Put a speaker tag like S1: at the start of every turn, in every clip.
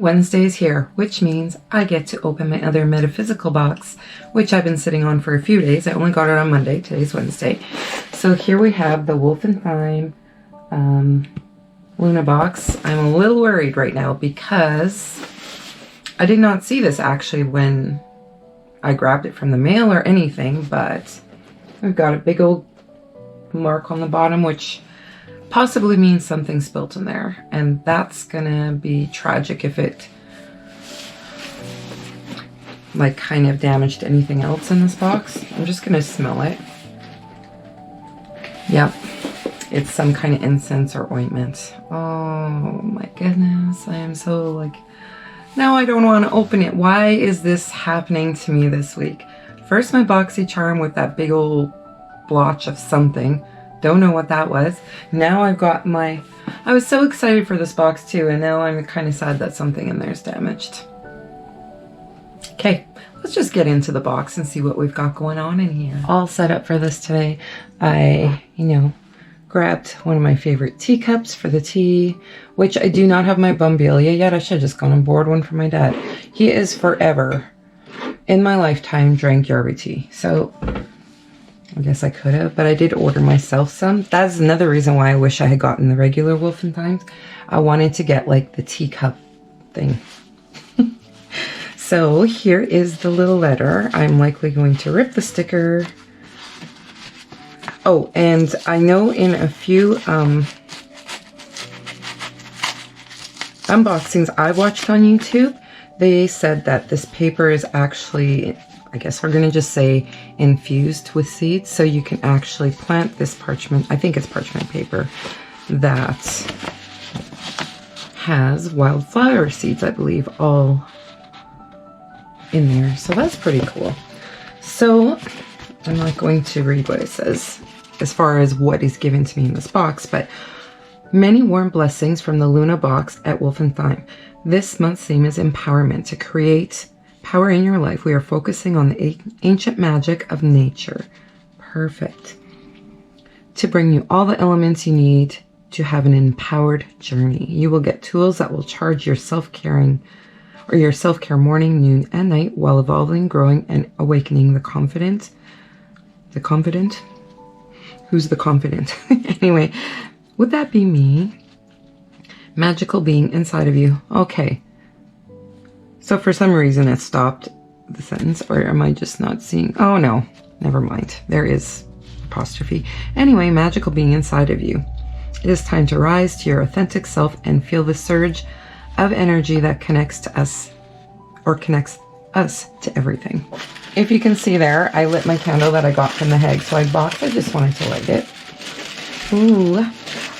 S1: Wednesday is here, which means I get to open my other metaphysical box, which I've been sitting on for a few days. I only got it on Monday. Today's Wednesday. So here we have the Wolf and Thyme Luna box. I'm a little worried right now because I did not see this actually when I grabbed it from the mail or anything, but we've got a big old mark on the bottom, which possibly means something spilt in there, and that's gonna be tragic if it like kind of damaged anything else in this box. I'm just gonna smell it. Yep, it's some kind of incense or ointment. Oh my goodness, I am so like, now I don't want to open it. Why is this happening to me this week? First my BoxyCharm with that big old blotch of something. Don't know what that was. Now I've got my, I was so excited for this box too, and now I'm kind of sad that something in there is damaged. Okay, let's just get into the box and see what we've got going on in here. All set up for this today. I, grabbed one of my favorite teacups for the tea, which I do not have my Bumbelia yet. I should have just gone and borrowed one from my dad. He is forever, in my lifetime, drank Yerba tea. So I guess I could have, but I did order myself some. That's another reason why I wish I had gotten the regular Wolf and Thymes. I wanted to get like the teacup thing. So here is the little letter. I'm likely going to rip the sticker. Oh, and I know in a few unboxings I watched on YouTube, they said that this paper is actually, I guess we're going to just say, infused with seeds. So you can actually plant this parchment, I think it's parchment paper, that has wildflower seeds, I believe, all in there. So that's pretty cool. So I'm not going to read what it says as far as what is given to me in this box, but many warm blessings from the Luna box at Wolf and Thyme. This month's theme is empowerment. To create power in your life, we are focusing on the ancient magic of nature. Perfect. To bring you all the elements you need to have an empowered journey. You will get tools that will charge your self-caring or your self-care morning, noon, and night while evolving, growing, and awakening the confident. The confident? Who's the confident? Anyway, would that be me? Magical being inside of you. Okay. So for some reason it stopped the sentence, or am I just not seeing? Oh no, never mind. There is apostrophe. Anyway, magical being inside of you. It is time to rise to your authentic self and feel the surge of energy that connects to us, or connects us to everything. If you can see there, I lit my candle that I got from the Heg. So I just wanted to light it. Ooh,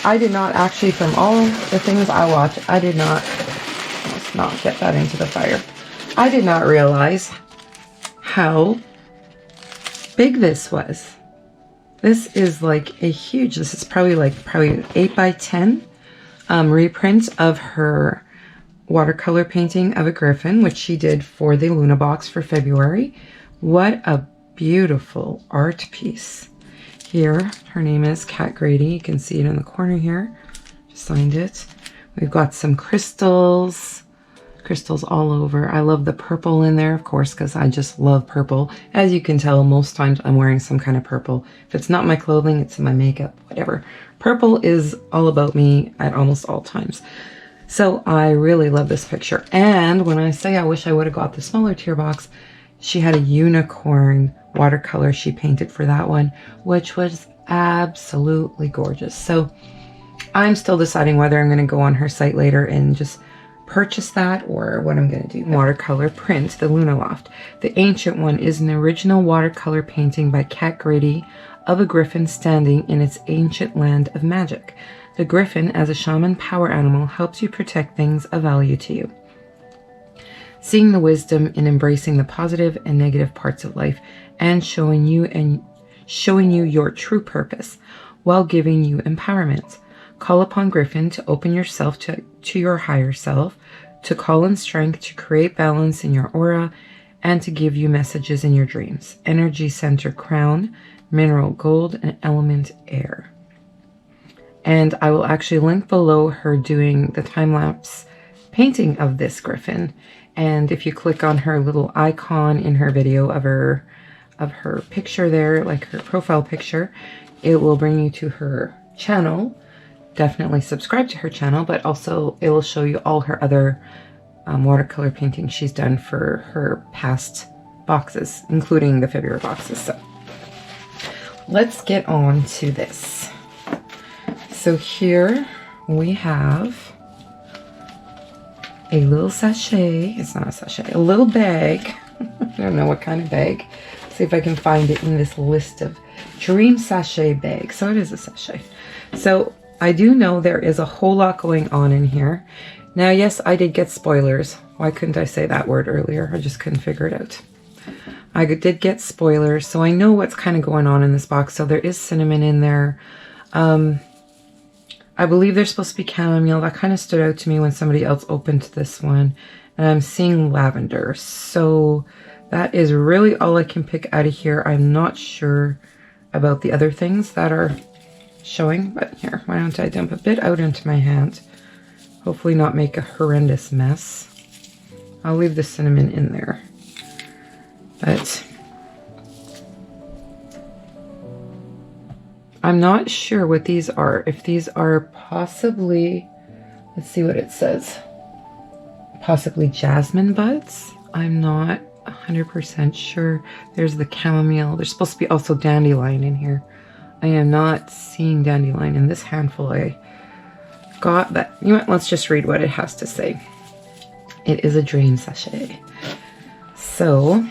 S1: I did not actually, from all the things I watch, I did not, let's not get that into the fire. I did not realize how big this was. This is like a huge, this is probably an 8 by 10 reprint of her watercolor painting of a griffin, which she did for the Luna box for February. What a beautiful art piece. Here, her name is Kat Grady. You can see it in the corner here. Just signed it. We've got some crystals. Crystals all over. I love the purple in there, of course, because I just love purple. As you can tell, most times I'm wearing some kind of purple. If it's not my clothing, it's in my makeup, whatever. Purple is all about me at almost all times. So I really love this picture. And when I say I wish I would have got the smaller tier box, she had a unicorn watercolor she painted for that one, which was absolutely gorgeous. So I'm still deciding whether I'm going to go on her site later and just purchase that or what I'm going to do. Watercolor print, the Luna Loft. The ancient one is an original watercolor painting by Kat Grady of a griffin standing in its ancient land of magic. The griffin, as a shaman power animal, helps you protect things of value to you. Seeing the wisdom in embracing the positive and negative parts of life and showing you your true purpose while giving you empowerment. Call upon Griffin to open yourself to your higher self, to call in strength to create balance in your aura, and to give you messages in your dreams. Energy center crown, mineral gold, and element air. And I will actually link below her doing the time lapse painting of this griffin. And if you click on her little icon in her video of her picture there, like her profile picture, it will bring you to her channel. Definitely subscribe to her channel, but also it will show you all her other watercolor paintings she's done for her past boxes, including the February boxes. So let's get on to this. So here we have a little sachet. It's not a sachet, a little bag. I don't know what kind of bag. See if I can find it in this list of dream sachet bags. So it is a sachet. So I do know there is a whole lot going on in here. Now, yes, I did get spoilers. Why couldn't I say that word earlier? I just couldn't figure it out. I did get spoilers, so I know what's kind of going on in this box. So there is cinnamon in there. I believe there's supposed to be chamomile. That kind of stood out to me when somebody else opened this one. And I'm seeing lavender. So that is really all I can pick out of here. I'm not sure about the other things that are showing. But here, why don't I dump a bit out into my hand? Hopefully not make a horrendous mess. I'll leave the cinnamon in there. But I'm not sure what these are. If these are possibly, let's see what it says. Possibly jasmine buds. I'm not 100% sure. There's the chamomile. There's supposed to be also dandelion in here. I am not seeing dandelion in this handful I got, but you know what? Let's just read what it has to say. It is a dream sachet. So,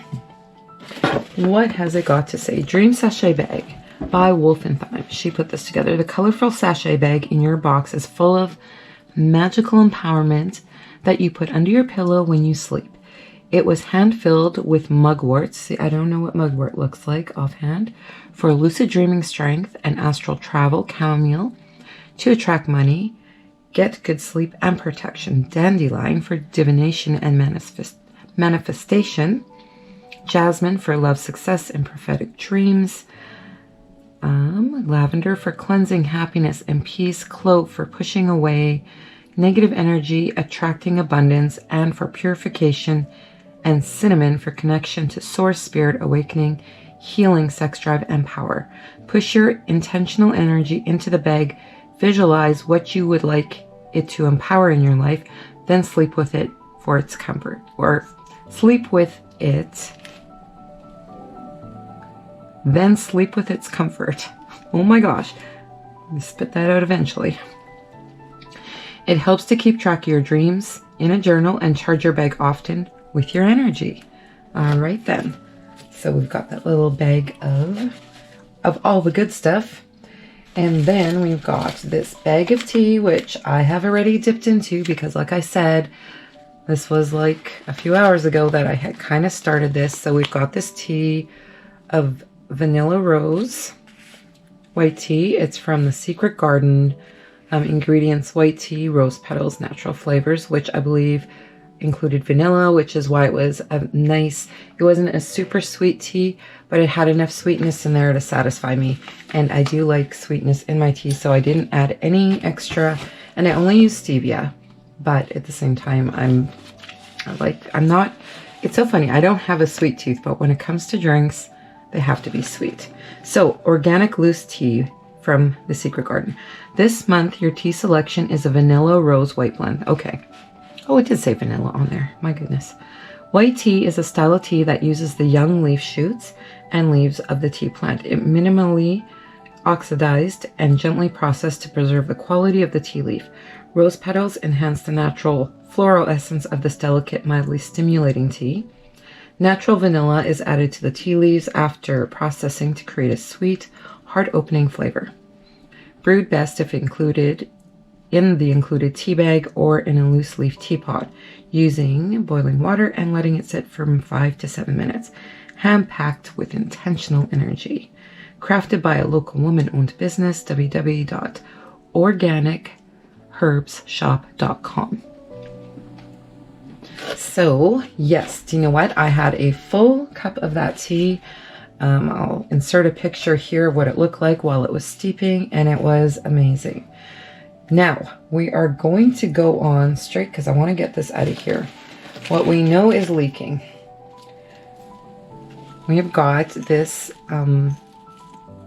S1: what has it got to say? Dream sachet bag by Wolf and Thyme. She put this together. The colorful sachet bag in your box is full of magical empowerment that you put under your pillow when you sleep. It was hand-filled with mugwort. See, I don't know what mugwort looks like offhand. For lucid dreaming strength and astral travel, chamomile to attract money, get good sleep and protection. Dandelion for divination and manifestation. Jasmine for love, success, and prophetic dreams. Lavender for cleansing, happiness, and peace. Clove for pushing away negative energy, attracting abundance, and for purification. And cinnamon for connection to source, spirit, awakening, healing, sex drive, and power. Push your intentional energy into the bag. Visualize what you would like it to empower in your life, then sleep with it for its comfort. Or sleep with it, then sleep with its comfort. Oh my gosh. Let me spit that out eventually. It helps to keep track of your dreams in a journal and charge your bag often with your energy. All right then. So we've got that little bag of all the good stuff. And then we've got this bag of tea, which I have already dipped into because, like I said, this was like a few hours ago that I had kind of started this. So we've got this tea of vanilla rose white tea. It's from the Secret Garden. Ingredients: white tea, rose petals, natural flavors, which I believe included vanilla, which is why it was a nice, it wasn't a super sweet tea, but it had enough sweetness in there to satisfy me. And I do like sweetness in my tea, so I didn't add any extra, and I only use stevia. But at the same time, I'm not, it's so funny, I don't have a sweet tooth, but when it comes to drinks, they have to be sweet. So, organic loose tea from the Secret Garden. This month, your tea selection is a vanilla rose white blend. Okay. Oh, it did say vanilla on there. My goodness. White tea is a style of tea that uses the young leaf shoots and leaves of the tea plant. It minimally oxidized and gently processed to preserve the quality of the tea leaf. Rose petals enhance the natural floral essence of this delicate, mildly stimulating tea. Natural vanilla is added to the tea leaves after processing to create a sweet, heart-opening flavor. Brewed best if included in the included tea bag or in a loose leaf teapot, using boiling water and letting it sit for 5 to 7 minutes. Hand-packed with intentional energy. Crafted by a local woman-owned business, www.organicherbsshop.com. So, yes, do you know what? I had a full cup of that tea. I'll insert a picture here of what it looked like while it was steeping, and it was amazing. Now, we are going to go on straight because I want to get this out of here. What we know is leaking. We have got this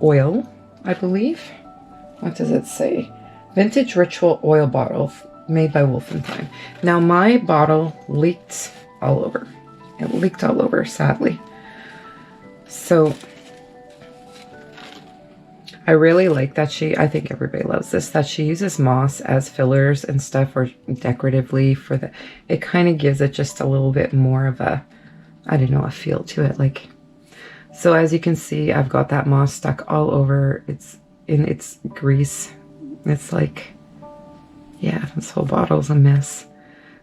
S1: oil, I believe. What does it say? Vintage Ritual Oil Bottle made by Wolf and Thyme. Now, my bottle leaked all over. It leaked all over, sadly. So I really like that I think everybody loves this, that she uses moss as fillers and stuff, or decoratively for it kind of gives it just a little bit more of a, I don't know, a feel to it. Like, so as you can see, I've got that moss stuck all over. It's in its grease. It's like, yeah, this whole bottle's a mess.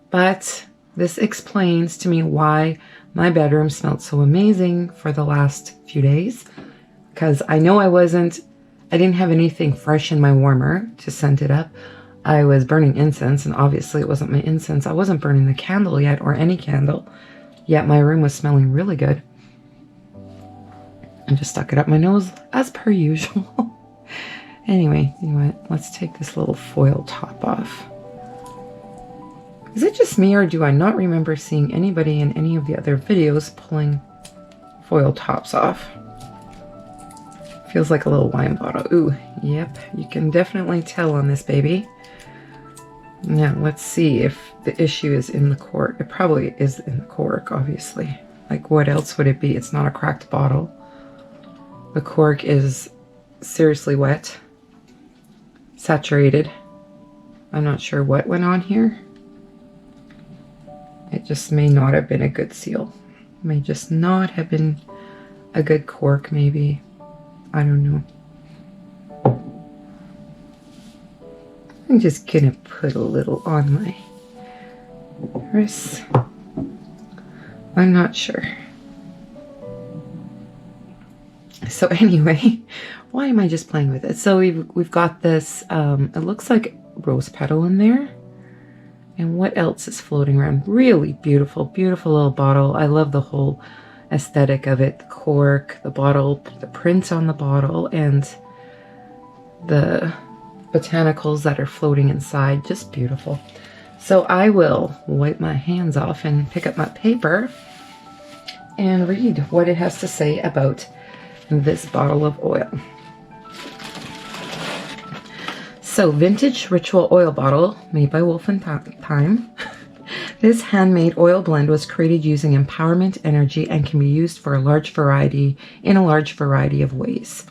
S1: But this explains to me why my bedroom smelled so amazing for the last few days. Because I know I didn't have anything fresh in my warmer to scent it up. I was burning incense, and obviously it wasn't my incense. I wasn't burning the candle yet, or any candle, yet my room was smelling really good. I just stuck it up my nose as per usual. Anyway, you know what? Let's take this little foil top off. Is it just me, or do I not remember seeing anybody in any of the other videos pulling foil tops off? Feels like a little wine bottle. Ooh, yep, you can definitely tell on this baby. Now, let's see if the issue is in the cork. It probably is in the cork, obviously. Like, what else would it be? It's not a cracked bottle. The cork is seriously wet. Saturated. I'm not sure what went on here. It just may not have been a good seal. May just not have been a good cork, maybe. I don't know. I'm just gonna put a little on my wrist. I'm not sure. So anyway, why am I just playing with it? So we've got this, it looks like rose petal in there. And what else is floating around? Really beautiful, beautiful little bottle. I love the whole aesthetic of it. The cork, the bottle, the print on the bottle, and the botanicals that are floating inside. Just beautiful. So I will wipe my hands off and pick up my paper and read what it has to say about this bottle of oil. So, Vintage Ritual Oil Bottle made by Wolf and Thyme. This handmade oil blend was created using empowerment energy and can be used for in a large variety of ways.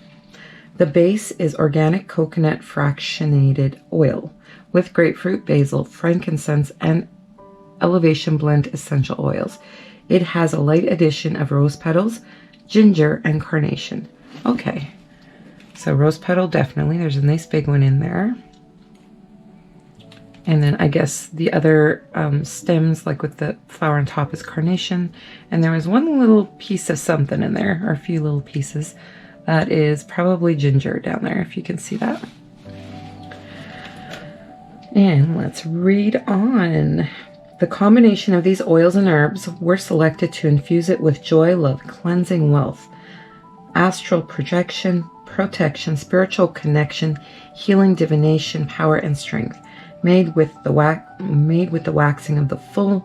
S1: The base is organic coconut fractionated oil with grapefruit, basil, frankincense, and elevation blend essential oils. It has a light addition of rose petals, ginger, and carnation. Okay. So rose petal, definitely. There's a nice big one in there. And then I guess the other stems, like with the flower on top, is carnation. And there was one little piece of something in there, or a few little pieces. That is probably ginger down there, if you can see that. And let's read on. The combination of these oils and herbs were selected to infuse it with joy, love, cleansing, wealth, astral projection, protection, spiritual connection, healing, divination, power, and strength. Made with the waxing of the full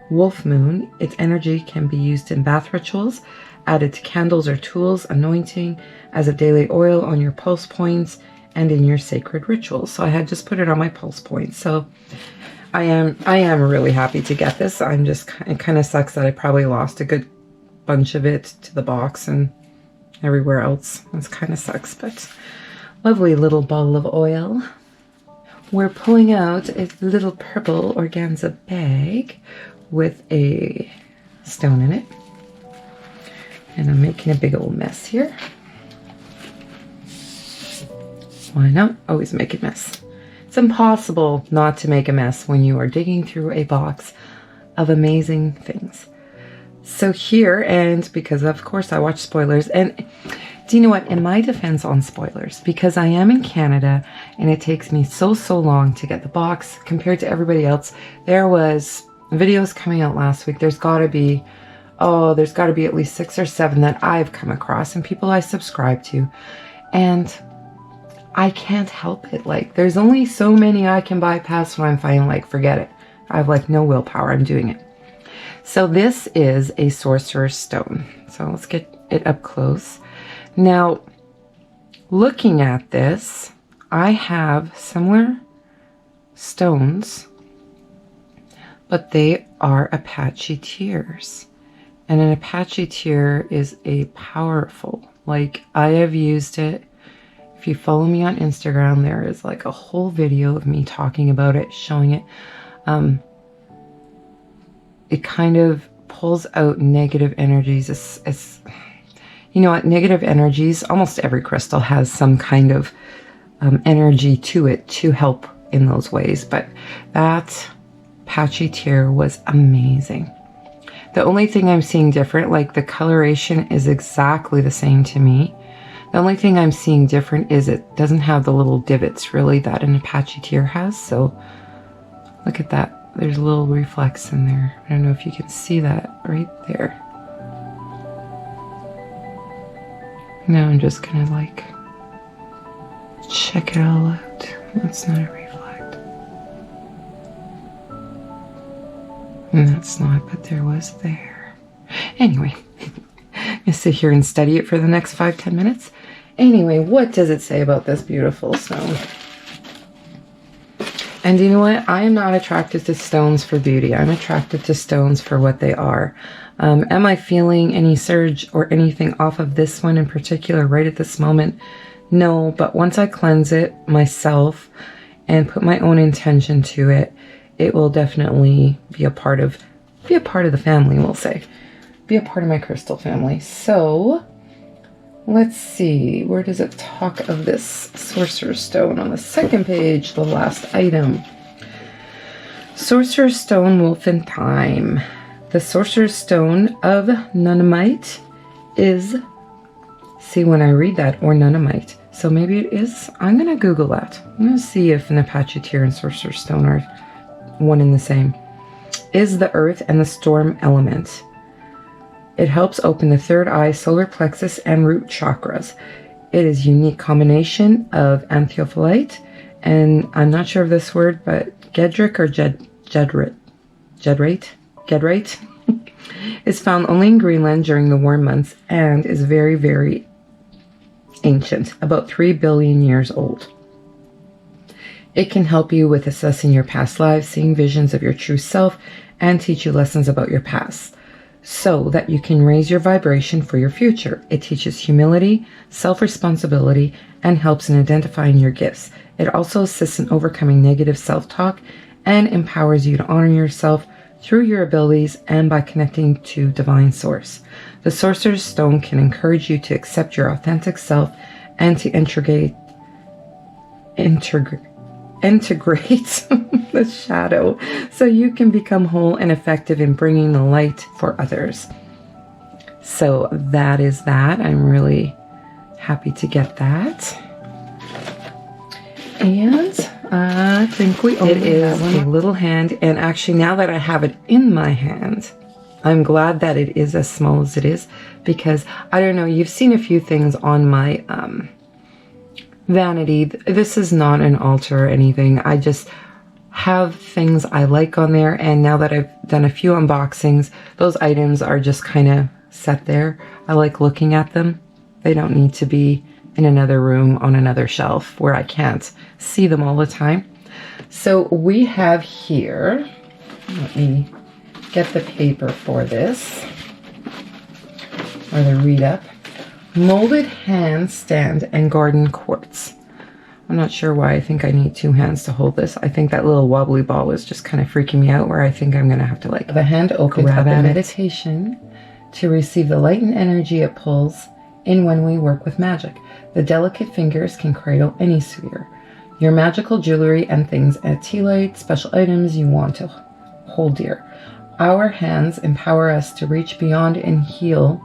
S1: wolf moon, its energy can be used in bath rituals, added to candles or tools, anointing as a daily oil on your pulse points, and in your sacred rituals. So I had just put it on my pulse points. So I am really happy to get this. It kind of sucks that I probably lost a good bunch of it to the box and everywhere else. It kind of sucks, but lovely little bottle of oil. We're pulling out a little purple organza bag with a stone in it. And I'm making a big old mess here. Why not? Always make a mess. It's impossible not to make a mess when you are digging through a box of amazing things. So here, and because of course I watch spoilers, and do you know what, in my defense on spoilers, because I am in Canada and it takes me so long to get the box compared to everybody else. There was videos coming out last week. There's got to be at least 6 or 7 that I've come across and people I subscribe to. And I can't help it. Like, there's only so many I can bypass when I'm feeling like, forget it. I have like no willpower. I'm doing it. So this is a sorcerer's stone. So let's get it up close. Now, looking at this, I have similar stones, but they are Apache tears. And an Apache tear is a powerful, like, I have used it. If you follow me on Instagram, there is like a whole video of me talking about it, showing it. It kind of pulls out negative energies. It's you know what, negative energies, almost every crystal has some kind of energy to it to help in those ways. But that Apache tear was amazing. The only thing I'm seeing different, like the coloration is exactly the same to me. The only thing I'm seeing different is it doesn't have the little divots really that an Apache tear has. So look at that. There's a little reflex in there. I don't know if you can see that right there. Now I'm just gonna like check it all out. That's not a reflect. And that's not, but there was there. Anyway, I'm gonna sit here and study it for the next 5-10 minutes. Anyway, what does it say about this beautiful stone? And you know what? I am not attracted to stones for beauty. I'm attracted to stones for what they are. Am I feeling any surge or anything off of this one in particular right at this moment? No, but once I cleanse it myself and put my own intention to it, it will definitely be a part of the family, we'll say. Be a part of my crystal family. So let's see, where does it talk of this Sorcerer's Stone? On the second page, the last item. Sorcerer's Stone, Wolf and Thyme. The Sorcerer's Stone of Nunamite is, see when I read that, or Nunamite. So maybe it is, I'm going to Google that. I'm going to see if an Apache tear and Sorcerer's Stone are one and the same. Is the earth and the storm element. It helps open the third eye, solar plexus, and root chakras. It is a unique combination of amphipholite, and I'm not sure of this word, but gedric or gedrite is found only in Greenland during the warm months and is very, very ancient, about 3 billion years old. It can help you with assessing your past lives, seeing visions of your true self, and teach you lessons about your past, so that you can raise your vibration for your future. It teaches humility, self-responsibility, and helps in identifying your gifts. It also assists in overcoming negative self-talk and empowers you to honor yourself through your abilities and by connecting to Divine Source. The Sorcerer's Stone can encourage you to accept your authentic self and to integrate the shadow so you can become whole and effective in bringing the light for others. So that is that. I'm really happy to get that. And I think we own it. Is a little hand, and actually now that I have it in my hand, I'm glad that it is as small as it is, because I don't know, you've seen a few things on my vanity. This is not an altar or anything. I just have things I like on there, and now that I've done a few unboxings, those items are just kind of set there. I like looking at them. They don't need to be in another room on another shelf where I can't see them all the time. So we have here, let me get the paper for this, or the read up. Molded hand stand and garden quartz. I'm not sure why I think I need 2 hands to hold this. I think that little wobbly ball was just kind of freaking me out, where I think I'm going to have to like the hand open at the meditation to receive the light and energy it pulls in when we work with magic. The delicate fingers can cradle any sphere. Your magical jewelry and things at tea light, special items you want to hold dear. Our hands empower us to reach beyond and heal.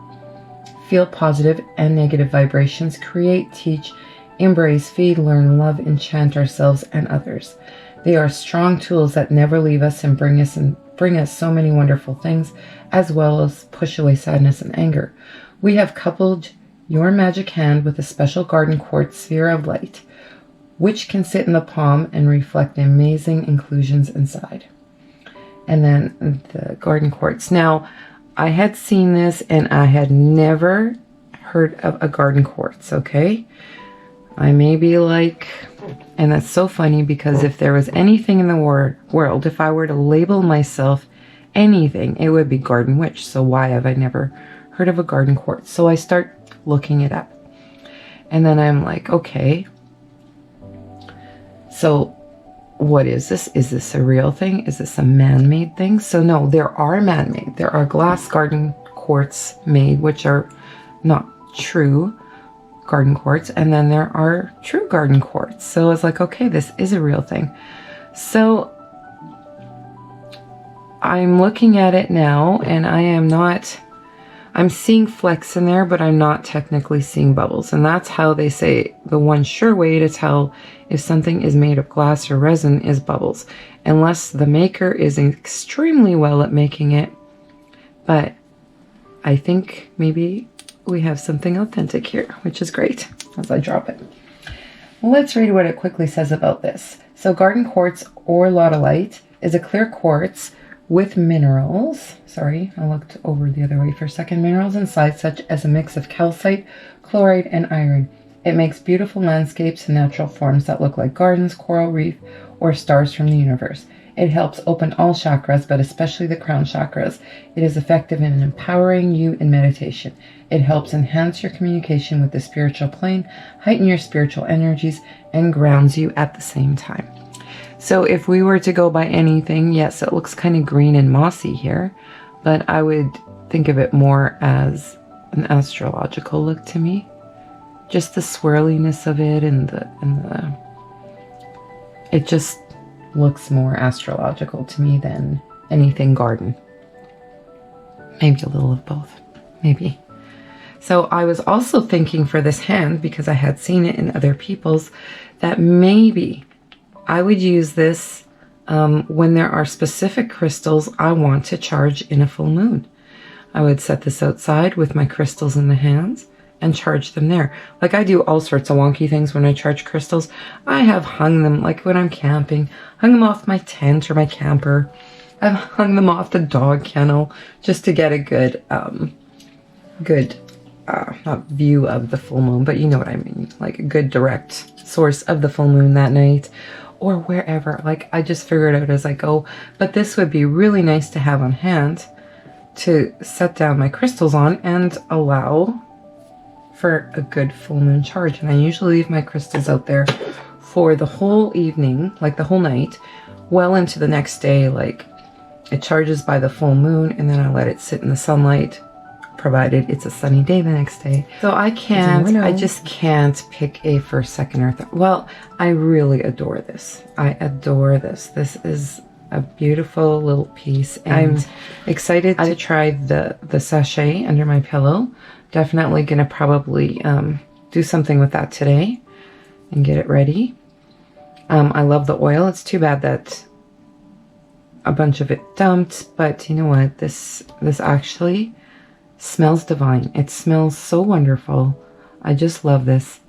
S1: Feel positive and negative vibrations, create, teach, embrace, feed, learn, love, enchant ourselves and others. They are strong tools that never leave us and bring us so many wonderful things, as well as push away sadness and anger. We have coupled your magic hand with a special garden quartz sphere of light. which can sit in the palm and reflect the amazing inclusions inside. And then the garden quartz. Now, I had seen this and I had never heard of a garden quartz, okay? I may be like, and that's so funny because if there was anything in the world, if I were to label myself anything, it would be garden witch. So why have I never heard of a garden quartz? So I start looking it up. And then I'm like, okay, so what is this? Is this a real thing? Is this a man-made thing? So no, there are man-made. There are glass garden quartz made, which are not true garden quartz. And then there are true garden quartz. So I was like, okay, this is a real thing. So I'm looking at it now and I'm seeing flecks in there, but I'm not technically seeing bubbles. And that's how they say the one sure way to tell if something is made of glass or resin is bubbles, unless the maker is extremely well at making it. But I think maybe we have something authentic here, which is great as I drop it. Well, let's read what it quickly says about this. So garden quartz or lodolite is a clear quartz with minerals, sorry, I looked over the other way for a second, minerals inside such as a mix of calcite, chloride, and iron. It makes beautiful landscapes and natural forms that look like gardens, coral reef, or stars from the universe. It helps open all chakras, but especially the crown chakras. It is effective in empowering you in meditation. It helps enhance your communication with the spiritual plane, heighten your spiritual energies, and grounds you at the same time. So if we were to go by anything, yes, it looks kind of green and mossy here, but I would think of it more as an astrological look to me. Just the swirliness of it and it just looks more astrological to me than anything garden. Maybe a little of both, maybe. So I was also thinking for this hand, because I had seen it in other people's, that maybe I would use this when there are specific crystals I want to charge in a full moon. I would set this outside with my crystals in the hands and charge them there. Like I do all sorts of wonky things when I charge crystals. I have hung them, like when I'm camping, hung them off my tent or my camper. I've hung them off the dog kennel just to get a good, not view of the full moon, but you know what I mean, like a good direct source of the full moon that night. Or wherever, like I just figure it out as I go. But this would be really nice to have on hand to set down my crystals on and allow for a good full moon charge. And I usually leave my crystals out there for the whole evening, like the whole night, well into the next day. Like it charges by the full moon and then I let it sit in the sunlight, provided it's a sunny day the next day. So I just can't pick a first, second, or third. Well, I really adore this. I adore this. This is a beautiful little piece. And I'm excited to try the sachet under my pillow. Definitely gonna probably do something with that today and get it ready. I love the oil. It's too bad that a bunch of it dumped, but you know what? This actually smells divine. It smells so wonderful. I just love this.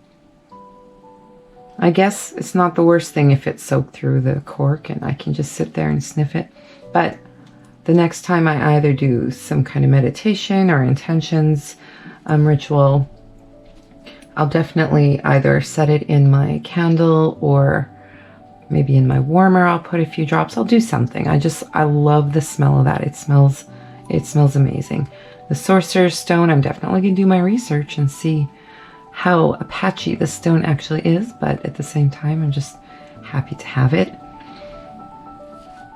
S1: I guess it's not the worst thing if it's soaked through the cork and I can just sit there and sniff it. But the next time I either do some kind of meditation or intentions ritual, I'll definitely either set it in my candle or maybe in my warmer. I'll put a few drops. I'll do something. I love the smell of that. It smells amazing. The Sorcerer's Stone, I'm definitely going to do my research and see how Apache the stone actually is, but at the same time, I'm just happy to have it.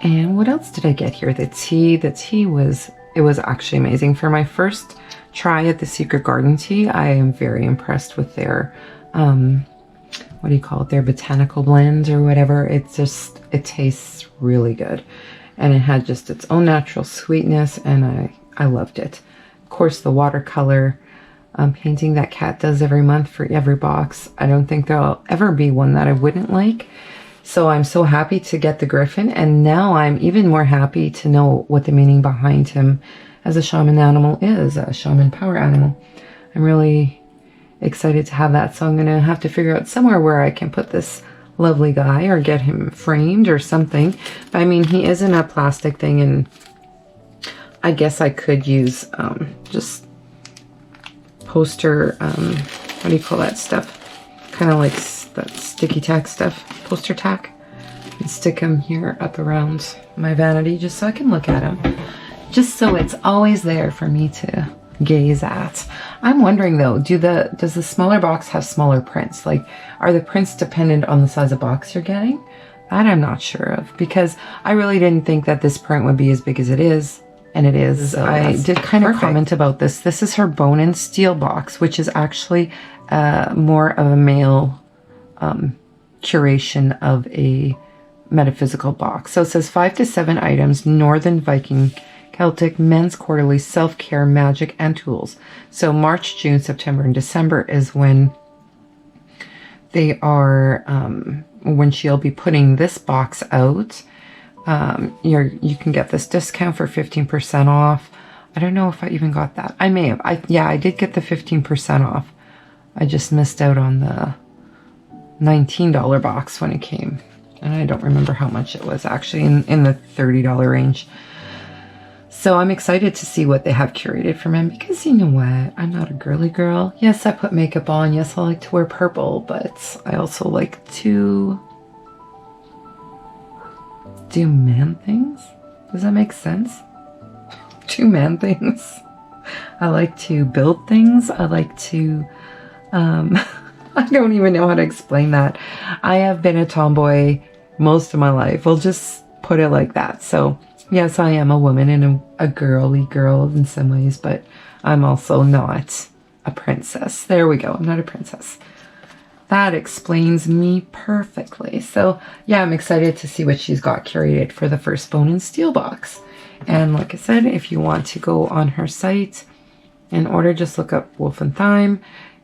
S1: And what else did I get here? The tea was actually amazing. For my first try at the Secret Garden tea, I am very impressed with their, what do you call it? Their botanical blend or whatever. It tastes really good. And it had just its own natural sweetness and I loved it. Of course, the watercolor painting that Kat does every month for every box. I don't think there'll ever be one that I wouldn't like. So I'm so happy to get the Griffin. And now I'm even more happy to know what the meaning behind him as a shaman animal is, a shaman power animal. I'm really excited to have that. So I'm going to have to figure out somewhere where I can put this lovely guy or get him framed or something. But I mean, he is in a plastic thing, and I guess I could use just poster, what do you call that stuff? Kind of like that sticky tack stuff, poster tack. And stick them here up around my vanity just so I can look at them. Just so it's always there for me to gaze at. I'm wondering though, does the smaller box have smaller prints? Like, are the prints dependent on the size of box you're getting? That I'm not sure of, because I really didn't think that this print would be as big as it is. And it is. So I did kind of comment about this. This is her bone and steel box, which is actually more of a male curation of a metaphysical box. So it says 5 to 7 items, Northern Viking, Celtic, Men's Quarterly, Self-Care, Magic, and Tools. So March, June, September, and December is when they are, when she'll be putting this box out. You can get this discount for 15% off. I don't know if I even got that. I may have. Yeah, I did get the 15% off. I just missed out on the $19 box when it came. And I don't remember how much it was, actually in the $30 range. So I'm excited to see what they have curated for men, because you know what? I'm not a girly girl. Yes, I put makeup on. Yes, I like to wear purple, but I also like to do man things. Does that make sense? Do man things. I like to build things. I like to, I don't even know how to explain that. I have been a tomboy most of my life. We'll just put it like that. So yes, I am a woman and a girly girl in some ways, but I'm also not a princess. There we go. I'm not a princess. That explains me perfectly. So yeah, I'm excited to see what she's got curated for the first Bone and Steel box. And like I said, if you want to go on her site and order, just look up Wolf and Thyme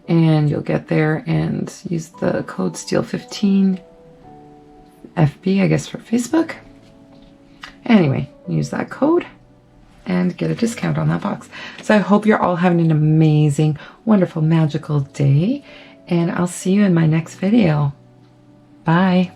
S1: and you'll get there and use the code STEEL15 FB, I guess, for Facebook. Anyway, use that code and get a discount on that box. So I hope you're all having an amazing, wonderful, magical day, and I'll see you in my next video. Bye.